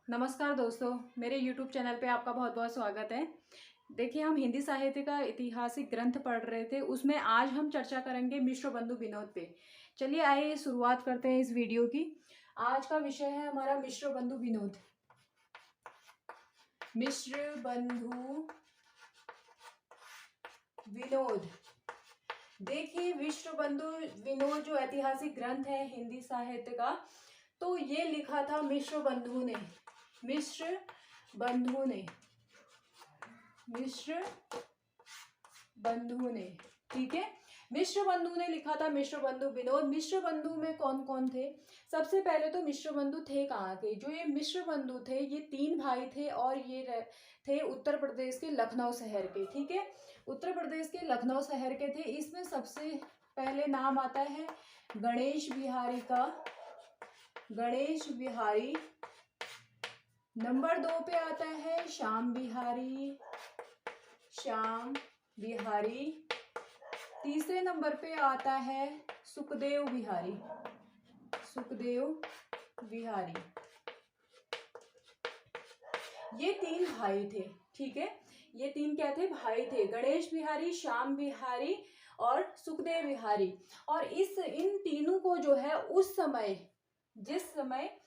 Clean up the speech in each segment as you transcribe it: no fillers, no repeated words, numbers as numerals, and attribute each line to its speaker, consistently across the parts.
Speaker 1: नमस्कार दोस्तों, मेरे YouTube चैनल पे आपका बहुत बहुत स्वागत है। देखिए, हम हिंदी साहित्य का ऐतिहासिक ग्रंथ पढ़ रहे थे, उसमें आज हम चर्चा करेंगे मिश्र बंधु विनोद पे। चलिए आइए शुरुआत करते हैं इस वीडियो की। आज का विषय है हमारा मिश्र बंधु विनोद। मिश्र बंधु विनोद। देखिए, मिश्र बंधु विनोद जो ऐतिहासिक ग्रंथ है हिंदी साहित्य का, तो ये लिखा था मिश्र बंधु ने। मिश्र बंधु ने मिश्र बंधु ने ठीक है, मिश्र बंधु ने लिखा था मिश्र बंधु विनोद। मिश्र बंधु में कौन कौन थे? सबसे पहले तो मिश्र बंधु थे कहाँ के? जो ये मिश्र बंधु थे, ये 3 भाई थे और ये थे उत्तर प्रदेश के लखनऊ शहर के। ठीक है, उत्तर प्रदेश के लखनऊ शहर के थे। इसमें सबसे पहले नाम आता है गणेश बिहारी का। गणेश बिहारी। नंबर 2 पे आता है श्याम बिहारी। श्याम बिहारी। तीसरे नंबर पे आता है सुखदेव बिहारी। सुखदेव बिहारी। ये 3 भाई थे। ठीक है, ये 3 क्या थे? भाई थे। गणेश बिहारी, श्याम बिहारी और सुखदेव बिहारी। और इन तीनों को जो है उस समय, जिस समय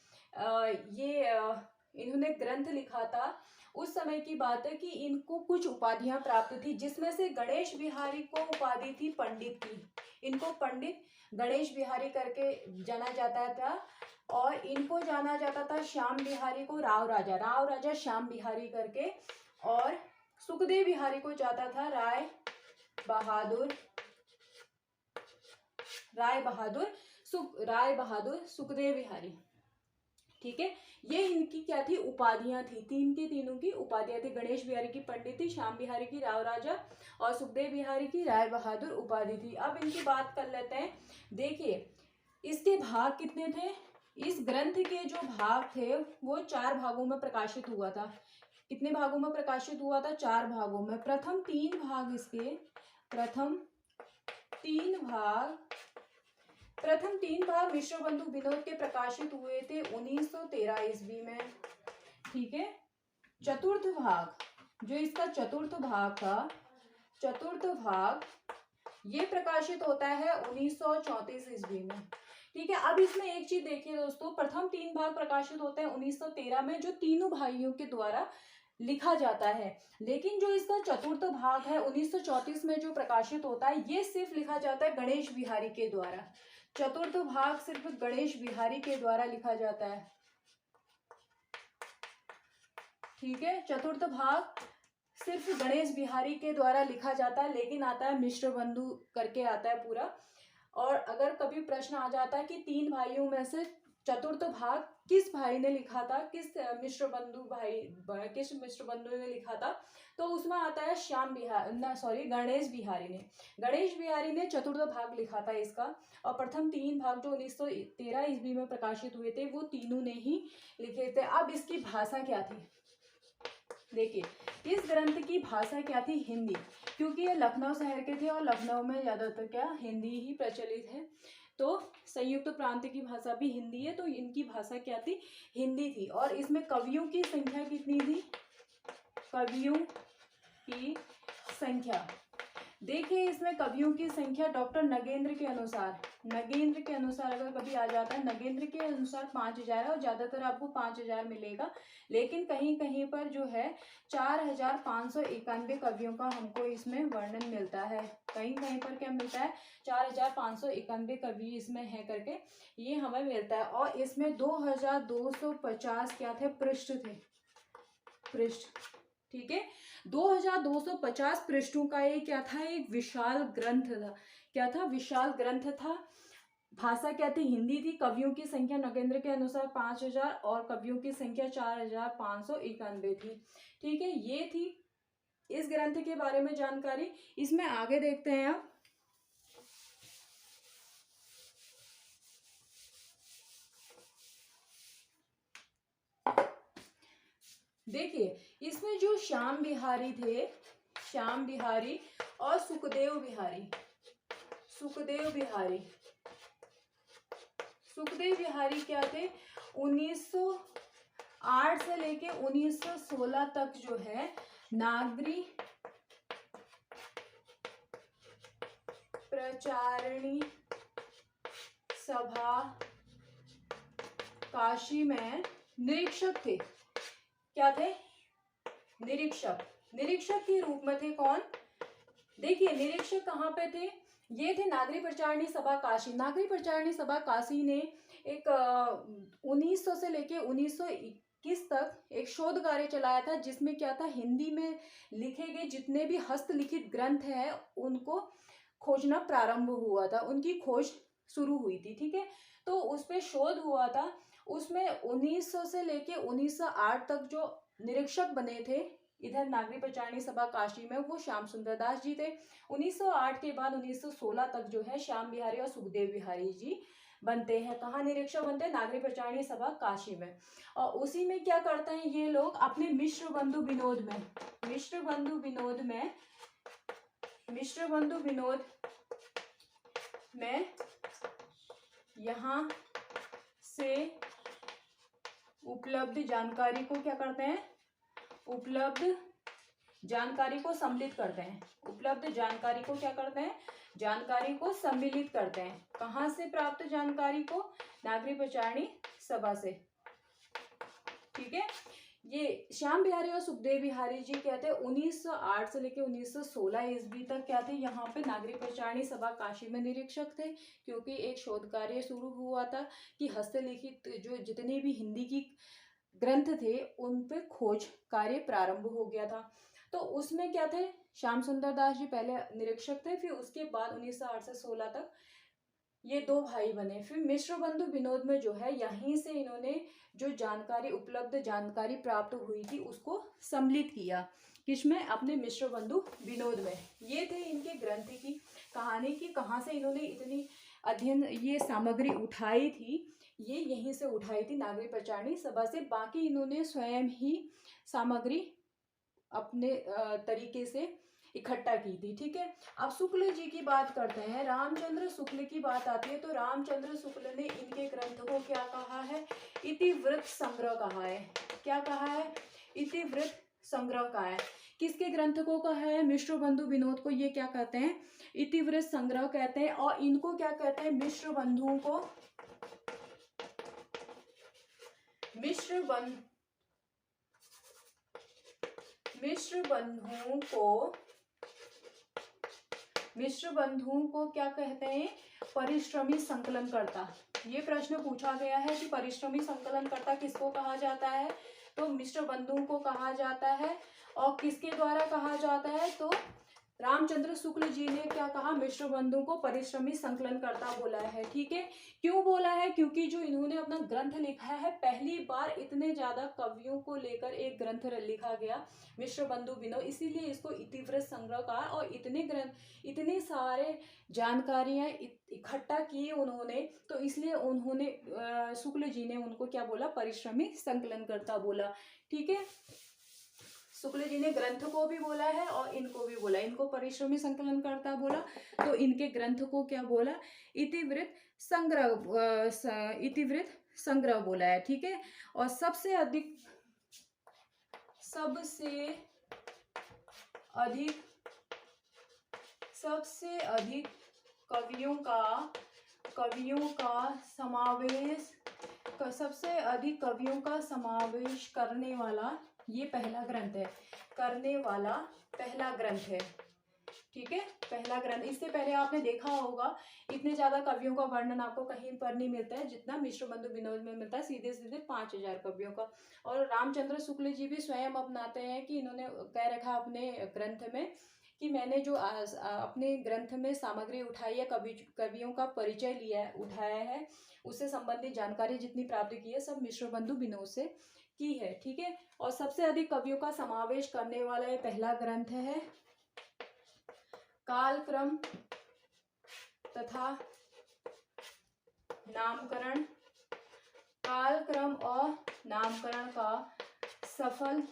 Speaker 1: इन्होंने ग्रंथ लिखा था, उस समय की बात है कि इनको कुछ उपाधियां प्राप्त थी, जिसमें से गणेश बिहारी को उपाधि थी पंडित की। इनको पंडित गणेश बिहारी करके जाना जाता था और इनको जाना जाता था श्याम बिहारी को राव राजा श्याम बिहारी करके, और सुखदेव बिहारी को जाता था राय बहादुर सुखदेव बिहारी। ठीक है, ये इनकी क्या थी? उपाधियां थी। 3 के तीनों की उपाधियां थी। गणेश बिहारी की पंडित थी, श्याम बिहारी की राव राजा और सुखदेव बिहारी की राय बहादुर उपाधि थी। अब इनकी बात कर लेते हैं। देखिए, इसके भाग कितने थे? इस ग्रंथ के जो भाग थे वो 4 भागों में प्रकाशित हुआ था। कितने भागों में प्रकाशित हुआ था? 4 भागों में। प्रथम 3 भाग मिश्र बंधु विनोद के प्रकाशित हुए थे 1913 ईस्वी में। ठीक है, चतुर्थ भाग, जो इसका चतुर्थ भाग था, चतुर्थ भाग ये प्रकाशित होता है 1934 ईस्वी में। ठीक है, अब इसमें एक चीज देखिए दोस्तों, प्रथम 3 भाग प्रकाशित होते हैं 1913 में, जो तीनों भाइयों के द्वारा लिखा जाता है। लेकिन जो इसका चतुर्थ भाग है 1934 में जो प्रकाशित होता है, ये सिर्फ लिखा जाता है गणेश बिहारी के द्वारा। चतुर्थ भाग सिर्फ गणेश बिहारी के द्वारा लिखा जाता है। ठीक है, चतुर्थ भाग सिर्फ गणेश बिहारी के द्वारा लिखा जाता है, लेकिन आता है मिश्र बंधु करके आता है पूरा। और अगर कभी प्रश्न आ जाता है कि 3 भाइयों में से चतुर्थ भाग किस भाई ने लिखा था, किस मिश्र बंधु ने लिखा था, तो उसमें आता है गणेश बिहारी ने। गणेश बिहारी ने चतुर्थ भाग लिखा था इसका। और प्रथम 3 भाग जो 1913 ईस्वी में प्रकाशित हुए थे, वो तीनों ने ही लिखे थे। अब इसकी भाषा क्या थी? देखिए, इस ग्रंथ की भाषा क्या थी? हिंदी, क्योंकि ये लखनऊ शहर के थे और लखनऊ में ज्यादातर क्या हिंदी ही प्रचलित है। तो संयुक्त प्रांत की भाषा भी हिंदी है, तो इनकी भाषा क्या थी? हिंदी थी। और इसमें कवियों की संख्या कितनी थी? कवियों की संख्या, देखिए इसमें कवियों की संख्या डॉक्टर नगेंद्र के अनुसार अगर कभी आ जाता है, नगेंद्र के अनुसार 5000 है और ज्यादातर आपको 5000 मिलेगा। लेकिन कहीं कहीं पर जो है 4591 कवियों का हमको इसमें वर्णन मिलता है। कहीं कहीं पर क्या मिलता है? 4591 कवि इसमें है करके ये हमें मिलता है। और इसमें 2250 क्या थे? पृष्ठ थे। ठीक है, 2250 पृष्ठों का ये क्या था? एक विशाल ग्रंथ था। क्या था? विशाल ग्रंथ था। भाषा क्या थी? हिंदी थी। कवियों की संख्या नगेंद्र के अनुसार 5000 और कवियों की संख्या 4591 थी। ठीक है, ये थी इस ग्रंथ के बारे में जानकारी। इसमें आगे देखते हैं आप। देखिए, इसमें जो श्याम बिहारी थे, श्याम बिहारी और सुखदेव बिहारी क्या थे? 1908 से लेके 1916 तक जो है नागरी प्रचारिणी सभा काशी में निरीक्षक थे। क्या थे? निरीक्षक। निरीक्षक के रूप में थे कौन? देखिए निरीक्षक कहाँ पे थे? ये थे नागरी प्रचारिणी सभा काशी। नागरी प्रचारिणी सभा काशी ने एक 1900 से लेके 1921 तक एक शोध कार्य चलाया था, जिसमें क्या था, हिंदी में लिखे गए जितने भी हस्तलिखित ग्रंथ हैं उनको खोजना प्रारंभ हुआ था, उनकी खोज शुरू हुई थी। ठीक है, तो उस पर शोध हुआ था। उसमें 1900 से लेके 1908 तक जो निरीक्षक बने थे इधर नागरी प्रचारिणी सभा काशी में, वो श्याम सुंदर दास जी थे। 1908 के बाद 1916 तक जो है श्याम बिहारी और सुखदेव बिहारी जी बनते हैं। कहाँ निरीक्षक बनते हैं? नागरी प्रचारिणी सभा काशी में। और उसी में क्या करते हैं ये लोग? अपने मिश्र बंधु विनोद में, मिश्र बंधु विनोद में, मिश्र बंधु विनोद में यहाँ से उपलब्ध जानकारी को क्या करते हैं? उपलब्ध जानकारी को सम्मिलित करते हैं। उपलब्ध जानकारी को क्या करते हैं? जानकारी को सम्मिलित करते हैं। कहाँ से प्राप्त जानकारी को? नागरी प्रचारिणी सभा से। ठीक है, ये श्याम बिहारी और सुखदेव बिहारी जी कहते हैं 1908 से लेकर 1916 ईस्वी तक क्या थे? यहाँ पे नागरी प्रचारिणी सभा काशी में निरीक्षक थे, क्योंकि एक शोध कार्य शुरू हुआ था कि हस्तलिखित जो जितने भी हिंदी की ग्रंथ थे उन पे खोज कार्य प्रारंभ हो गया था। तो उसमें क्या थे? श्याम सुंदर दास जी पहले निरीक्षक थे, फिर उसके बाद 1908 से 16 तक ये दो भाई बने। फिर मिश्र बंधु विनोद में जो है यहीं से इन्होंने जो जानकारी, उपलब्ध जानकारी प्राप्त हुई थी उसको सम्मिलित किया। किसमें? अपने मिश्र बंधु विनोद में। ये थे इनके ग्रंथ की कहानी की कहाँ से इन्होंने इतनी अध्ययन ये सामग्री उठाई थी, ये यहीं से उठाई थी नागरी प्रचारिणी सभा से। बाकी इन्होंने स्वयं ही सामग्री अपने तरीके से इकट्ठा की थी। ठीक है, अब शुक्ल जी की बात करते हैं। रामचंद्र शुक्ल की बात आती है तो रामचंद्र शुक्ल ने इनके ग्रंथ को क्या कहा है? इतिवृत्त संग्रह कहा है। क्या कहा है? इतिवृत्त संग्रह कहा है। किसके ग्रंथ को कहा है? मिश्र बंधु विनोद को ये क्या कहते हैं? इतिवृत्त संग्रह कहते हैं। और इनको क्या कहते हैं? मिश्र बंधुओं को, मिश्र बंधुओं को क्या कहते हैं? परिश्रमी संकलनकर्ता। ये प्रश्न पूछा गया है कि परिश्रमी संकलनकर्ता किसको कहा जाता है? तो मिश्र बंधुओं को कहा जाता है। और किसके द्वारा कहा जाता है? तो रामचंद्र शुक्ल जी ने क्या कहा? मिश्र बंधुओं को परिश्रमी संकलनकर्ता बोला है। ठीक है, क्यों बोला है? क्योंकि जो इन्होंने अपना ग्रंथ लिखा है, पहली बार इतने ज्यादा कवियों को लेकर एक ग्रंथ लिखा गया मिश्र बंधु विनोद, इसीलिए इसको इतिवृत्त संग्रह कहा। और इतने ग्रंथ, इतने सारे जानकारियां इकट्ठा की उन्होंने, तो इसलिए उन्होंने शुक्ल जी ने उनको क्या बोला? परिश्रमी संकलनकर्ता बोला। ठीक है, शुक्ल जी ने ग्रंथ को भी बोला है और इनको भी बोला, इनको परिश्रमी संकलनकर्ता बोला, तो इनके ग्रंथ को क्या बोला? इतिवृत्त संग्रह बोला है। ठीक है, और सबसे अधिक कवियों का समावेश करने वाला ये पहला ग्रंथ है। पहला ग्रंथ है। ठीक है, पहला ग्रंथ। इससे पहले आपने देखा होगा इतने ज्यादा कवियों का वर्णन आपको कहीं पर नहीं मिलता है जितना मिश्र बंधु विनोद में मिलता है, सीधे सीधे 5000 कवियों का। और रामचंद्र शुक्ल जी भी स्वयं अपनाते हैं कि इन्होंने कह रखा अपने ग्रंथ में कि मैंने जो अपने ग्रंथ में सामग्री उठाई है, कवियों का परिचय उठाया है, उससे संबंधित जानकारी जितनी प्राप्त की है सब मिश्र बंधु विनोद से की है। ठीक है, और सबसे अधिक कवियों का समावेश करने वाला ये पहला ग्रंथ है। कालक्रम तथा नामकरण, कालक्रम और नामकरण का सफल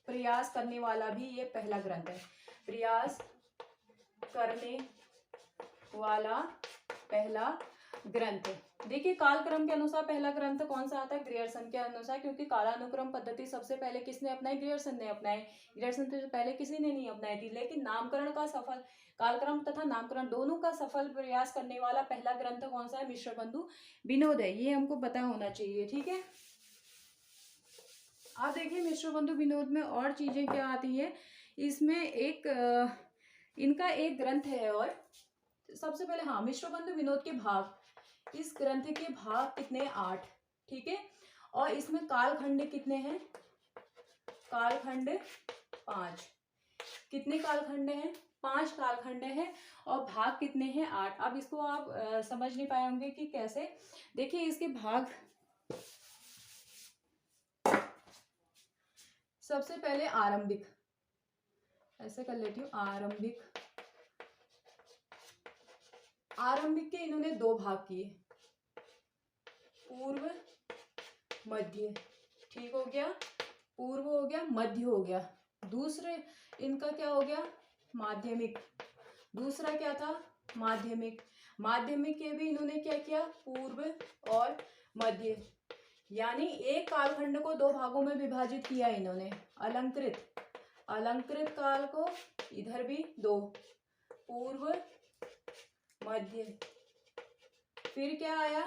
Speaker 1: प्रयास करने वाला भी ये पहला ग्रंथ है। प्रयास करने वाला पहला ग्रंथ। देखिए कालक्रम के अनुसार पहला ग्रंथ कौन सा आता है, ग्रियर्सन के अनुसार, क्योंकि कालानुक्रम पद्धति सबसे पहले किसने अपनाई, ग्रियर्सन ने अपनाई। ग्रियर्सन से पहले किसी ने नहीं अपनाई थी। लेकिन नामकरण का सफल, कालक्रम तथा नामकरण दोनों का सफल प्रयास करने वाला पहला ग्रंथ कौन सा है, मिश्र बंधु विनोद है। ये हमको पता होना चाहिए, ठीक है। आप देखिए मिश्र बंधु विनोद में और चीजें क्या आती है, इसमें एक इनका एक ग्रंथ है। और सबसे पहले हाँ, मिश्र बंधु विनोद के भाग, इस ग्रंथ के भाग कितने, 8, ठीक है। और इसमें कालखंड कितने हैं, कालखंड 5। कितने कालखंड हैं, 5 कालखंड हैं। और भाग कितने हैं, 8। अब इसको आप समझ नहीं पाए होंगे कि कैसे। देखिए इसके भाग, सबसे पहले आरंभिक, ऐसे कर लेती हूँ, आरंभिक। आरंभिक के इन्होंने 2 भाग किए, पूर्व मध्य, ठीक हो गया, पूर्व हो गया, मध्य हो गया। दूसरे इनका क्या हो गया, माध्यमिक। दूसरा क्या था, माध्यमिक। माध्यमिक के भी इन्होंने क्या किया, पूर्व और मध्य। यानी एक कालखंड को 2 भागों में विभाजित किया इन्होंने। अलंकृत, अलंकृत काल को इधर भी 2, पूर्व मध्य। फिर क्या आया,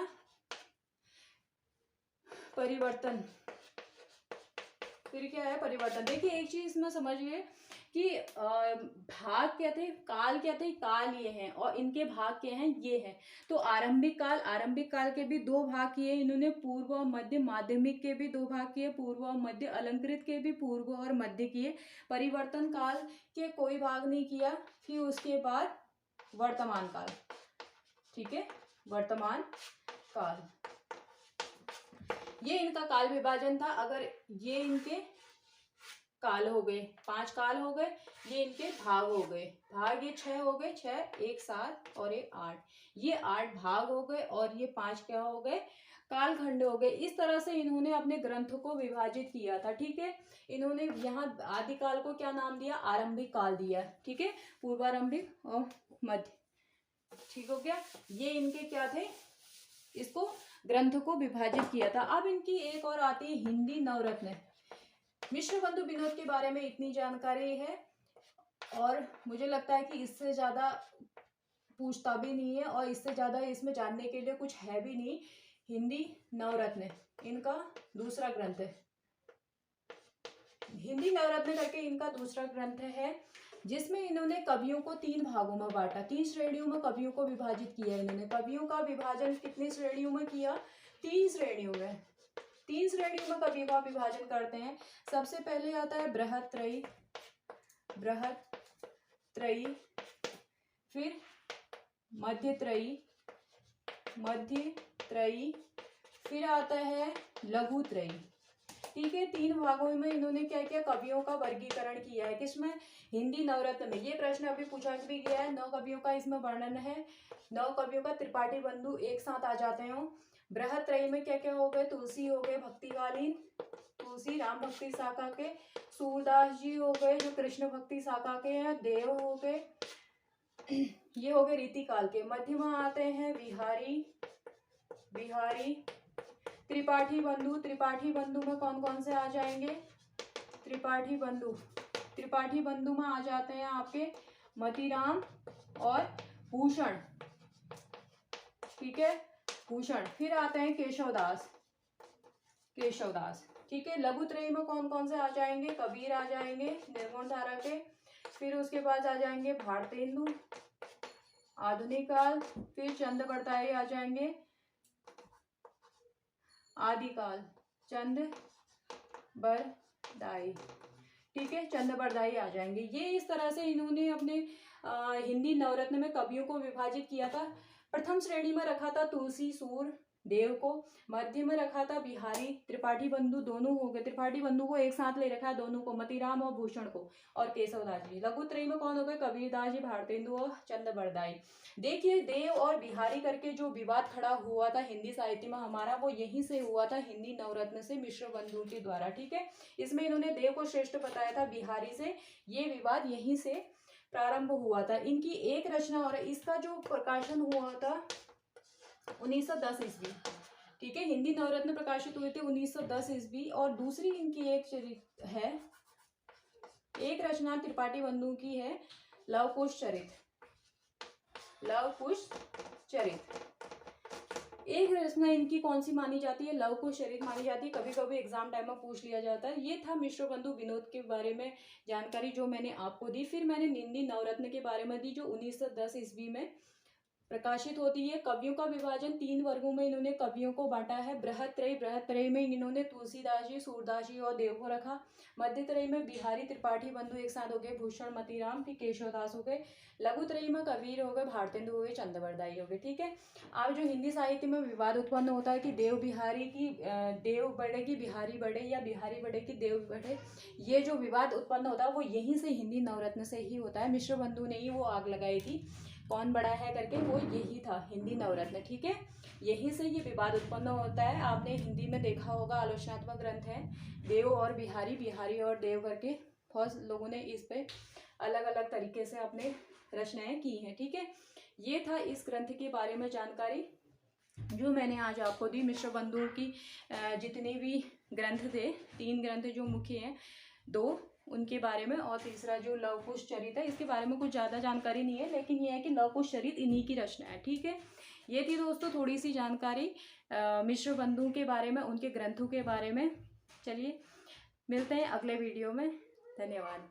Speaker 1: परिवर्तन। फिर क्या है, परिवर्तन। देखिए एक चीज इसमें समझिए कि भाग क्या थे, काल क्या थे, काल ये हैं और इनके भाग क्या हैं, ये हैं। तो आरंभिक काल, आरंभिक काल के भी 2 भाग किए इन्होंने, पूर्व और मध्य। माध्यमिक के भी 2 भाग किए, पूर्व और मध्य। अलंकृत के भी पूर्व और मध्य किए। परिवर्तन काल के कोई भाग नहीं किया। फिर उसके बाद वर्तमान काल, ठीक है, वर्तमान काल। ये इनका काल विभाजन था। अगर ये इनके काल हो गए, 5 काल हो गए, ये इनके भाग हो गए। भाग ये 6 हो गए, 6, एक 7 और एक 8। ये 8 भाग हो गए और ये 5 क्या हो गए, कालखंड हो गए। इस तरह से इन्होंने अपने ग्रंथ को विभाजित किया था, ठीक है। इन्होंने यहाँ आदिकाल को क्या नाम दिया, आरंभिक काल दिया, ठीक है, पूर्वारंभिक और मध्य, ठीक हो गया। ये इनके क्या थे, इसको ग्रंथ को विभाजित किया था। अब इनकी एक और आती है हिंदी नवरत्न। मिश्र बंधु विनोद के बारे में इतनी जानकारी है और मुझे लगता है कि इससे ज्यादा पूछता भी नहीं है और इससे ज्यादा इसमें जानने के लिए कुछ है भी नहीं। हिंदी नवरत्न इनका दूसरा ग्रंथ है। हिंदी नवरत्न करके इनका दूसरा ग्रंथ है, जिसमें इन्होंने कवियों को 3 भागों में बांटा, 3 श्रेणियों में कवियों को विभाजित किया। इन्होंने कवियों का विभाजन कितनी श्रेणियों में किया, 3 श्रेणियों में। 3 श्रेणियों में कवियों का विभाजन करते हैं। सबसे पहले आता है बृहत्त्रयी, बृहत्त्रयी। फिर मध्यत्रयी, मध्यत्रयी। फिर आता है लघुत्रयी, ठीक है। 3 भागों में इन्होंने क्या किया, कवियों का वर्गीकरण किया है। किसमें, हिंदी नवरत्न में। ये प्रश्न अभी पूछा भी गया है। 9 कवियों का इसमें वर्णन है। 9 कवियों का त्रिपाठी बंधु एक साथ आ जाते हो। बृहत्त्रयी में क्या क्या हो गए, तुलसी हो गए भक्तिकालीन, तुलसी राम भक्ति शाखा के। सूरदास जी हो गए जो कृष्ण भक्ति शाखा के हैं। देव हो गए, ये हो गए रीतिकाल के। मध्य में आते हैं बिहारी, बिहारी। त्रिपाठी बंधु, त्रिपाठी बंधु में कौन कौन से आ जाएंगे, त्रिपाठी बंधु, त्रिपाठी बंधु में आ जाते हैं आपके मतीराम और भूषण, ठीक है, भूषण। फिर आते हैं केशवदास, केशवदास, ठीक है। लघुत्रयी में कौन कौन से आ जाएंगे, कबीर आ जाएंगे निर्गुण धारा के। फिर उसके बाद आ जाएंगे भारतेंदु, आधुनिक काल। फिर चंद बरदाई आ जाएंगे, आदिकाल, चंद बरदाई, ठीक है, चंद बरदाई आ जाएंगे। ये इस तरह से इन्होंने अपने हिंदी नवरत्न में कवियों को विभाजित किया था। प्रथम श्रेणी में रखा था तुलसी सूर देव को, मध्य में रखा था बिहारी, त्रिपाठी बंधु दोनों हो गए, त्रिपाठी बंधु को एक साथ ले रखा है दोनों को, मतीराम और भूषण को, और केशवदास जी। लघुत्रयी में कौन हो गए, कबीरदास जी, भारतेंदु और चंद बरदाई। देखिए देव और बिहारी करके जो विवाद खड़ा हुआ था हिंदी साहित्य में हमारा, वो यहीं से हुआ था, हिंदी नवरत्न से, मिश्र बंधु के द्वारा, ठीक है। इसमें इन्होंने देव को श्रेष्ठ बताया था, बिहारी से ये विवाद यहीं से प्रारंभ हुआ था। इनकी एक रचना और इसका जो प्रकाशन हुआ था 1910 ईस्वी, ठीक है। हिंदी नवरत्न प्रकाशित हुए थे 1910 ईस्वी। और दूसरी इनकी एक चरित है, एक रचना त्रिपाठी बंधु की है, लव कुश चरित। लव कुश चरित एक रचना इनकी कौन सी मानी जाती है? लव कुश चरित मानी जाती है। कभी कभी एग्जाम टाइम में पूछ लिया जाता है। ये था मिश्र बंधु विनोद के बारे में जानकारी जो मैंने आपको दी। फिर मैंने हिंदी नवरत्न के बारे में दी जो 1910 ईस्वी में प्रकाशित होती है। कवियों का विभाजन 3 वर्गों में इन्होंने कवियों को बांटा है। बृहत्त्रयी में इन्होंने तुलसीदास जी, सूरदास जी और देव को रखा। मध्यत्रयी में बिहारी त्रिपाठी बंधु एक साथ हो गए, भूषण मतीराम, फिर केशवदास हो गए। लघुत्रयी में कबीर हो गए, भारतेंदु हो गए, चंद्रवरदाई हो गए, ठीक है। अब जो हिंदी साहित्य में विवाद उत्पन्न होता है कि देव बढ़े कि बिहारी बढ़े, या बिहारी बढ़े कि देव बढ़े, ये जो विवाद उत्पन्न होता है वो यहीं से हिंदी नवरत्न से ही होता है। मिश्र बंधु ने ही वो आग लगाई थी, कौन बड़ा है करके, वो यही था हिंदी नवरत्न, ठीक है। यहीं से ये विवाद उत्पन्न होता है। आपने हिंदी में देखा होगा, आलोचनात्मक ग्रंथ है देव और बिहारी, बिहारी और देव करके बहुत लोगों ने इस पे अलग अलग तरीके से अपने रचनाएं की हैं, ठीक है। ये था इस ग्रंथ के बारे में जानकारी जो मैंने आज आपको दी। मिश्र बंधु की जितने भी ग्रंथ थे, 3 ग्रंथ जो मुख्य हैं, 2 उनके बारे में, और तीसरा जो लव कुश चरित है, इसके बारे में कुछ ज़्यादा जानकारी नहीं है, लेकिन यह है कि लव कुश चरित इन्हीं की रचना है, ठीक है। ये थी दोस्तों थोड़ी सी जानकारी मिश्र बंधु के बारे में, उनके ग्रंथों के बारे में। चलिए मिलते हैं अगले वीडियो में। धन्यवाद।